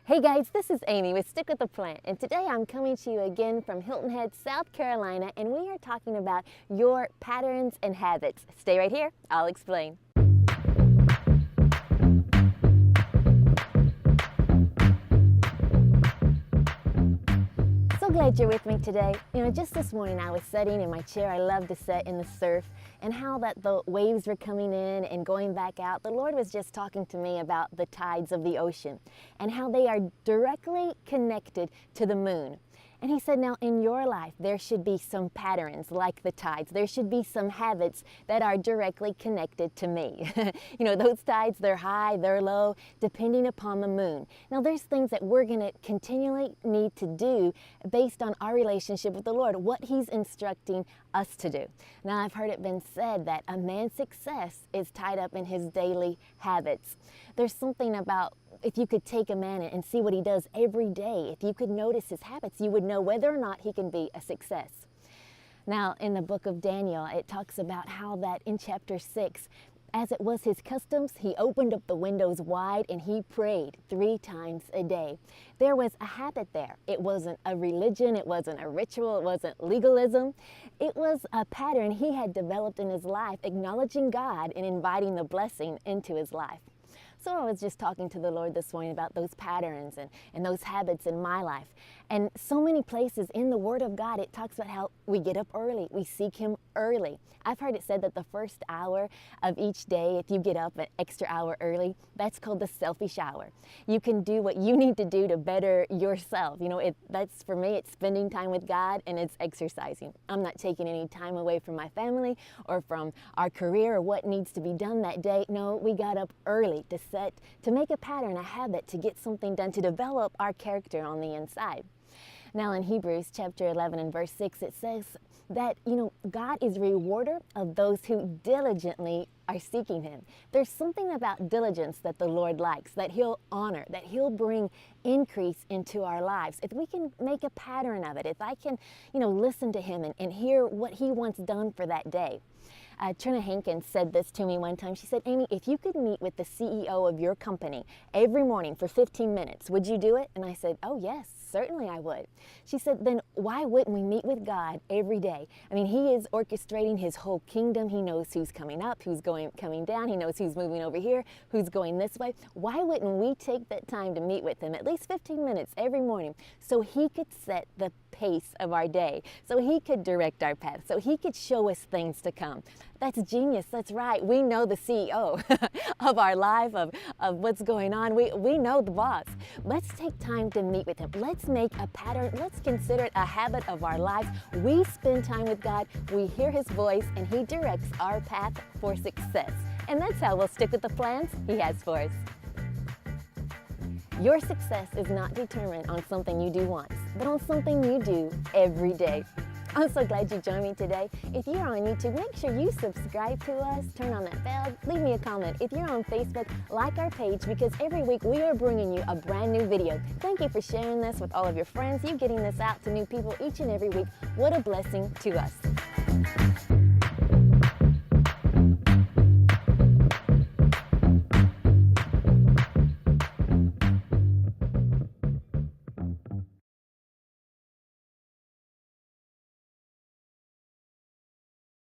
Hey guys, this is Amy with Stick with the Plant, and today I'm coming to you again from Hilton Head, South Carolina, and we are talking about your patterns and habits. Stay right here, I'll explain. So glad you're with me today. Just this morning I was sitting in my chair. I love to sit in the surf, and how that the waves were coming in and going back out. The Lord was just talking to me about the tides of the ocean and how they are directly connected to the moon. And he said, now in your life, there should be some patterns like the tides. There should be some habits that are directly connected to me. Those tides, they're high, they're low, depending upon the moon. Now, there's things that we're going to continually need to do based on our relationship with the Lord, what he's instructing us to do. Now, I've heard it been said that a man's success is tied up in his daily habits. There's something about if you could take a man and see what he does every day, if you could notice his habits, you would know whether or not he can be a success. Now, in the book of Daniel, it talks about how that in chapter 6, as it was his customs, he opened up the windows wide and he prayed 3 times a day. There was a habit there. It wasn't a religion, it wasn't a ritual, it wasn't legalism. It was a pattern he had developed in his life, acknowledging God and inviting the blessing into his life. So I was just talking to the Lord this morning about those patterns and those habits in my life. And so many places in the Word of God, it talks about how we get up early, we seek Him early. I've heard it said that the first hour of each day, if you get up an extra hour early, that's called the selfish hour. You can do what you need to do to better yourself. That's for me, it's spending time with God and it's exercising. I'm not taking any time away from my family or from our career or what needs to be done that day. No, we got up early to make a pattern, a habit, to get something done, to develop our character on the inside. Now in Hebrews chapter 11 and verse 6, it says that, God is a rewarder of those who diligently are seeking Him. There's something about diligence that the Lord likes, that He'll honor, that He'll bring increase into our lives. If we can make a pattern of it, if I can, listen to Him and hear what He wants done for that day. Trina Hankins said this to me one time. She said, Amy, if you could meet with the CEO of your company every morning for 15 minutes, would you do it? And I said, oh yes, certainly I would. She said, then why wouldn't we meet with God every day? I mean, He is orchestrating His whole kingdom. He knows who's coming up, who's coming down. He knows who's moving over here, who's going this way. Why wouldn't we take that time to meet with Him at least 15 minutes every morning so He could set the pace of our day, so He could direct our path, so He could show us things to come? That's genius. That's right. We know the CEO of our life, of what's going on. We know the boss. Let's take time to meet with Him. Let's make a pattern. Let's consider it a habit of our lives. We spend time with God. We hear His voice, and He directs our path for success. And that's how we'll stick with the plans He has for us. Your success is not determined on something you do once, but on something you do every day. I'm so glad you joined me today. If you're on YouTube, make sure you subscribe to us, turn on that bell, leave me a comment. If you're on Facebook, like our page, because every week we are bringing you a brand new video. Thank you for sharing this with all of your friends. You getting this out to new people each and every week. What a blessing to us.